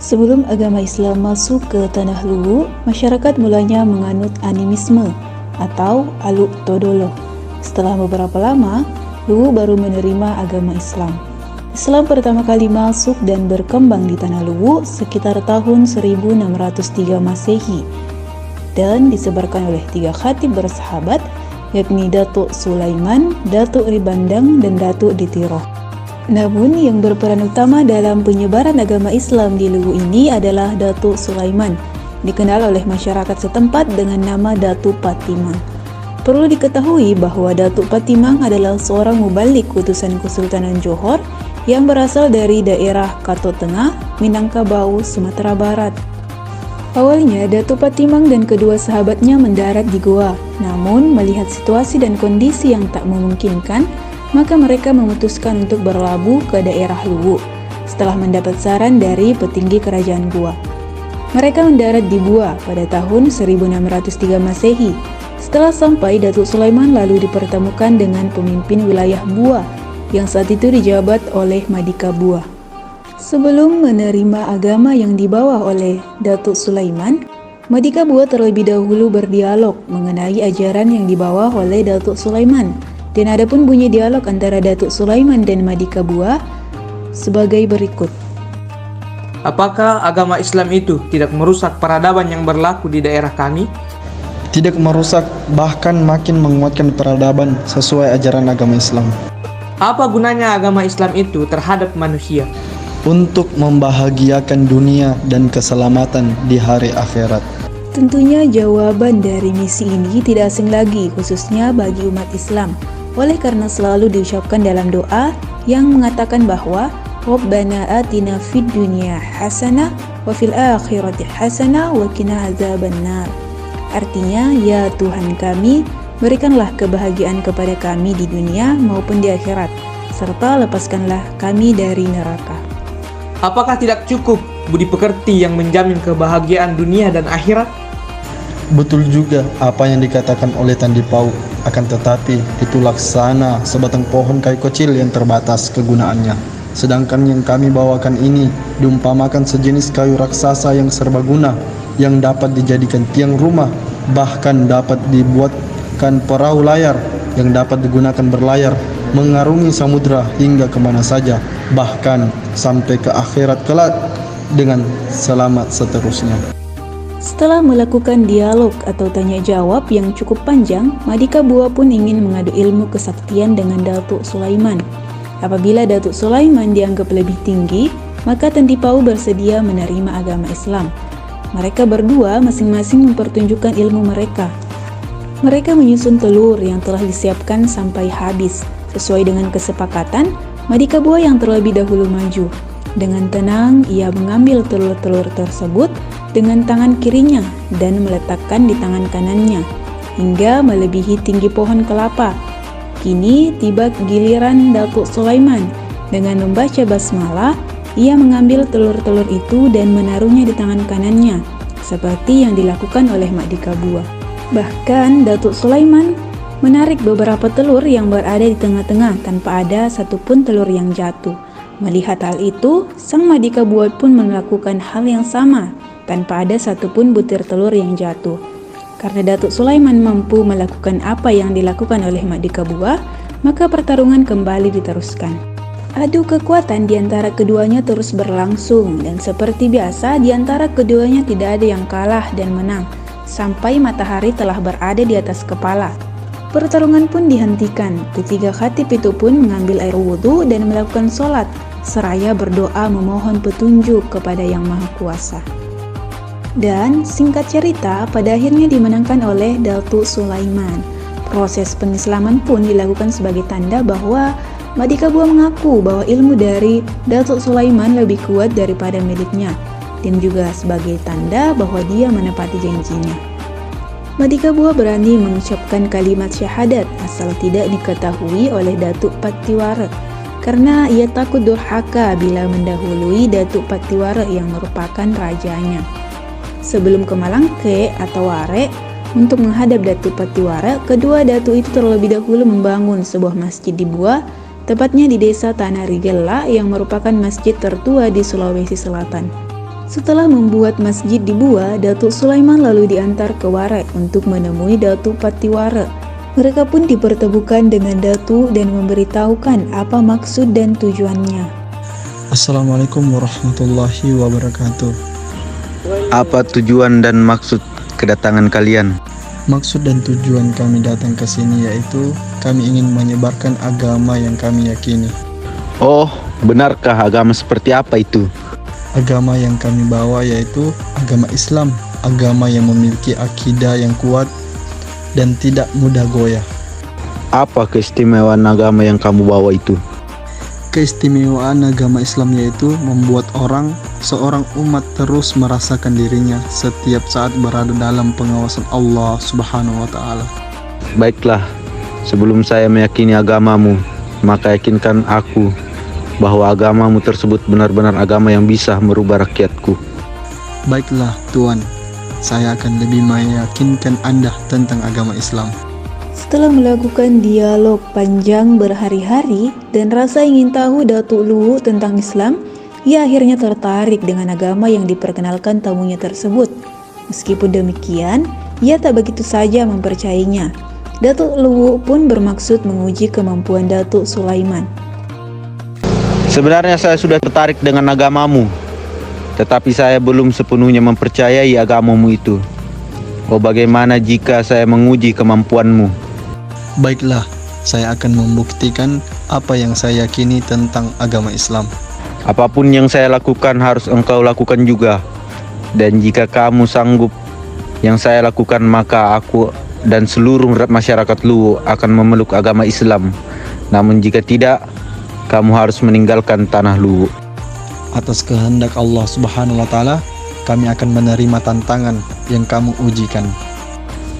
Sebelum agama Islam masuk ke Tanah Luwu, masyarakat mulanya menganut animisme atau Aluk Todolo. Setelah beberapa lama, Luwu baru menerima agama Islam. Islam pertama kali masuk dan berkembang di Tanah Luwu sekitar tahun 1603 Masehi dan disebarkan oleh 3 khatib bersahabat, yakni Datuk Sulaiman, Datuk Ribandang, dan Datuk Ditiro. Namun yang berperan utama dalam penyebaran agama Islam di Luwu ini adalah Datuk Sulaiman, dikenal oleh masyarakat setempat dengan nama Datuk Patimang. Perlu diketahui bahwa Datuk Patimang adalah seorang mubalik utusan Kesultanan Johor yang berasal dari daerah Kato Tengah, Minangkabau, Sumatera Barat. Awalnya Datuk Patimang dan kedua sahabatnya mendarat di Goa, namun melihat situasi dan kondisi yang tak memungkinkan, maka mereka memutuskan untuk berlabuh ke daerah Luwu setelah mendapat saran dari petinggi kerajaan Goa. Mereka mendarat di Bua pada tahun 1603 Masehi. Setelah sampai, Datuk Sulaiman lalu dipertemukan dengan pemimpin wilayah Bua yang saat itu dijabat oleh Madika Bua. Sebelum menerima agama yang dibawa oleh Datuk Sulaiman, Madika Bua terlebih dahulu berdialog mengenai ajaran yang dibawa oleh Datuk Sulaiman. Dan ada pun bunyi dialog antara Datuk Sulaiman dan Madika Bua sebagai berikut. Apakah agama Islam itu tidak merusak peradaban yang berlaku di daerah kami? Tidak merusak, bahkan makin menguatkan peradaban sesuai ajaran agama Islam. Apa gunanya agama Islam itu terhadap manusia? Untuk membahagiakan dunia dan keselamatan di hari akhirat. Tentunya jawaban dari misi ini tidak asing lagi, khususnya bagi umat Islam. Oleh karena selalu diucapkan dalam doa yang mengatakan bahwa Rabbana atina fid dunya hasanah wa fil akhirati hasanah wa qina azabannar. Artinya, ya Tuhan kami, berikanlah kebahagiaan kepada kami di dunia maupun di akhirat, serta lepaskanlah kami dari neraka. Apakah tidak cukup budi pekerti yang menjamin kebahagiaan dunia dan akhirat? Betul juga apa yang dikatakan oleh Tandi Pau, akan tetapi itu laksana sebatang pohon kayu kecil yang terbatas kegunaannya. Sedangkan yang kami bawakan ini diumpamakan sejenis kayu raksasa yang serbaguna, yang dapat dijadikan tiang rumah, bahkan dapat dibuatkan perahu layar yang dapat digunakan berlayar, mengarungi samudra hingga kemana saja, bahkan sampai ke akhirat kelak dengan selamat seterusnya. Setelah melakukan dialog atau tanya jawab yang cukup panjang, Madika Bua pun ingin mengadu ilmu kesaktian dengan Datuk Sulaiman. Apabila Datuk Sulaiman dianggap lebih tinggi, maka Tandi Pau bersedia menerima agama Islam. Mereka berdua masing-masing mempertunjukkan ilmu mereka. Mereka menyusun telur yang telah disiapkan sampai habis. Sesuai dengan kesepakatan, Madika Bua yang terlebih dahulu maju. Dengan tenang, ia mengambil telur-telur tersebut dengan tangan kirinya dan meletakkan di tangan kanannya hingga melebihi tinggi pohon kelapa. Kini tiba giliran Datuk Sulaiman. Dengan membaca basmalah, ia mengambil telur-telur itu dan menaruhnya di tangan kanannya, seperti yang dilakukan oleh Madika Bua. Bahkan Datuk Sulaiman menarik beberapa telur yang berada di tengah-tengah tanpa ada satupun telur yang jatuh. Melihat hal itu, sang Madika Bua pun melakukan hal yang sama tanpa ada satupun butir telur yang jatuh. Karena Datuk Sulaiman mampu melakukan apa yang dilakukan oleh Madika Bua, maka pertarungan kembali diteruskan. Adu kekuatan di antara keduanya terus berlangsung, dan seperti biasa di antara keduanya tidak ada yang kalah dan menang, sampai matahari telah berada di atas kepala. Pertarungan pun dihentikan. Ketiga khatib itu pun mengambil air wudhu dan melakukan sholat, seraya berdoa memohon petunjuk kepada Yang Maha Kuasa. Dan singkat cerita, pada akhirnya dimenangkan oleh Datuk Sulaiman. Proses pengislaman pun dilakukan sebagai tanda bahwa Madika Bua mengaku bahwa ilmu dari Datuk Sulaiman lebih kuat daripada miliknya, dan juga sebagai tanda bahwa dia menepati janjinya. Madika Bua berani mengucapkan kalimat syahadat asal tidak diketahui oleh Datuk Patiwara, karena ia takut durhaka bila mendahului Datuk Patiwara yang merupakan rajanya. Sebelum ke Malangke atau Ware untuk menghadap Datuk Patiwara, kedua datuk itu terlebih dahulu membangun sebuah masjid di Bua, tepatnya di desa Tanah Rigella yang merupakan masjid tertua di Sulawesi Selatan. Setelah membuat masjid di Bua, Datuk Sulaiman lalu diantar ke Waret untuk menemui Datuk Patiwara. Mereka pun dipertemukan dengan Datuk dan memberitahukan apa maksud dan tujuannya. Assalamualaikum warahmatullahi wabarakatuh. Apa tujuan dan maksud kedatangan kalian? Maksud dan tujuan kami datang ke sini yaitu kami ingin menyebarkan agama yang kami yakini. Oh, benarkah agama seperti apa itu? Agama yang kami bawa yaitu agama Islam, agama yang memiliki akidah yang kuat dan tidak mudah goyah. Apa keistimewaan agama yang kamu bawa itu? Keistimewaan agama Islam yaitu membuat seorang umat terus merasakan dirinya setiap saat berada dalam pengawasan Allah Subhanahu wa Ta'ala. Baiklah, sebelum saya meyakini agamamu, maka yakinkan aku bahwa agamamu tersebut benar-benar agama yang bisa merubah rakyatku. Baiklah Tuan, saya akan lebih meyakinkan Anda tentang agama Islam. Setelah melakukan dialog panjang berhari-hari dan rasa ingin tahu Datuk Luwu tentang Islam, ia akhirnya tertarik dengan agama yang diperkenalkan tamunya tersebut. Meskipun demikian, ia tak begitu saja mempercayainya. Datuk Luwu pun bermaksud menguji kemampuan Datuk Sulaiman. Sebenarnya saya sudah tertarik dengan agamamu, tetapi saya belum sepenuhnya mempercayai agamamu itu. Oh, bagaimana jika saya menguji kemampuanmu? Baiklah, saya akan membuktikan apa yang saya yakini tentang agama Islam. Apapun yang saya lakukan harus engkau lakukan juga. Dan jika kamu sanggup yang saya lakukan, maka aku dan seluruh masyarakat Luwu akan memeluk agama Islam. Namun jika tidak, kamu harus meninggalkan tanah Luwu. Atas kehendak Allah Subhanahu wa Ta'ala, kami akan menerima tantangan yang kamu ujikan.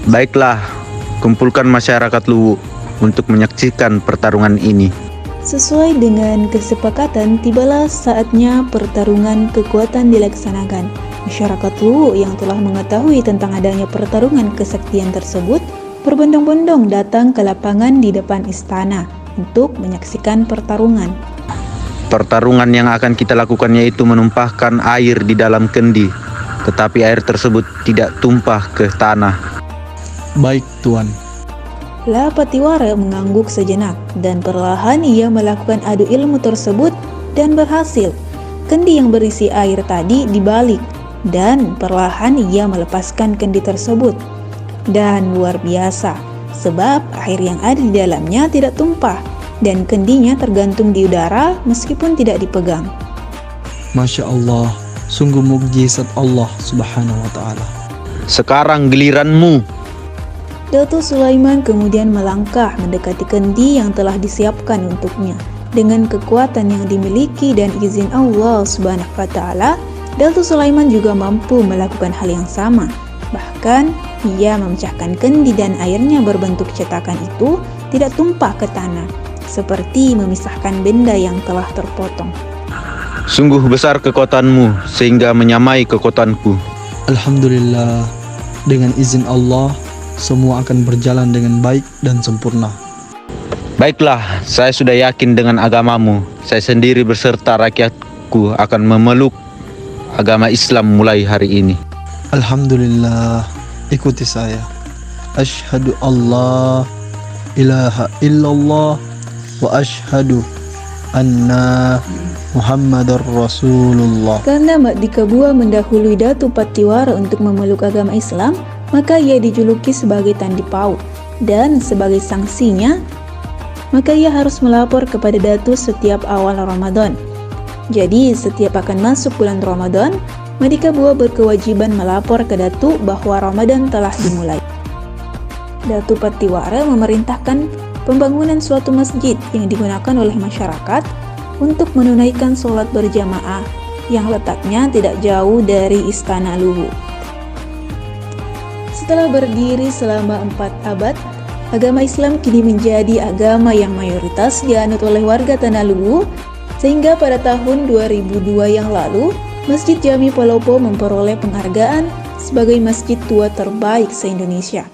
Baiklah, kumpulkan masyarakat Luwu untuk menyaksikan pertarungan ini. Sesuai dengan kesepakatan, tibalah saatnya pertarungan kekuatan dilaksanakan. Masyarakat Luwu yang telah mengetahui tentang adanya pertarungan kesaktian tersebut berbondong-bondong datang ke lapangan di depan istana untuk menyaksikan pertarungan. Pertarungan yang akan kita lakukan yaitu menumpahkan air di dalam kendi, tetapi air tersebut tidak tumpah ke tanah. Baik Tuan. La Patiwara mengangguk sejenak dan perlahan ia melakukan adu ilmu tersebut dan berhasil. Kendi yang berisi air tadi dibalik dan perlahan ia melepaskan kendi tersebut. Dan luar biasa, sebab air yang ada di dalamnya tidak tumpah dan kendinya tergantung di udara meskipun tidak dipegang. Masya Allah, sungguh mukjizat Allah Subhanahu wa Ta'ala. Sekarang giliranmu. Datuk Sulaiman kemudian melangkah mendekati kendi yang telah disiapkan untuknya. Dengan kekuatan yang dimiliki dan izin Allah Subhanahu wa Ta'ala, Datuk Sulaiman juga mampu melakukan hal yang sama. Bahkan, ia memecahkan kendi dan airnya berbentuk cetakan itu tidak tumpah ke tanah, seperti memisahkan benda yang telah terpotong. Sungguh besar kekuatanmu sehingga menyamai kekuatanku. Alhamdulillah, dengan izin Allah, semua akan berjalan dengan baik dan sempurna. Baiklah, saya sudah yakin dengan agamamu. Saya sendiri beserta rakyatku akan memeluk agama Islam mulai hari ini. Alhamdulillah, ikuti saya. Asyhadu Allah ilaha illallah wa asyhadu anna Muhammadar Rasulullah. Karena Mardika Bua mendahului Datuk Patiwara untuk memeluk agama Islam, maka ia dijuluki sebagai Tandi Pau. Dan sebagai sanksinya, maka ia harus melapor kepada Datuk setiap awal Ramadan. Jadi setiap akan masuk bulan Ramadan, Mardika Bua berkewajiban melapor ke Datuk bahwa Ramadan telah dimulai. Datuk Patiwara memerintahkan pembangunan suatu masjid yang digunakan oleh masyarakat untuk menunaikan sholat berjamaah yang letaknya tidak jauh dari Istana Luwu. Setelah berdiri selama 4 abad, agama Islam kini menjadi agama yang mayoritas dianut oleh warga Tanah Luwu, sehingga pada tahun 2002 yang lalu, Masjid Jami Palopo memperoleh penghargaan sebagai masjid tua terbaik se-Indonesia.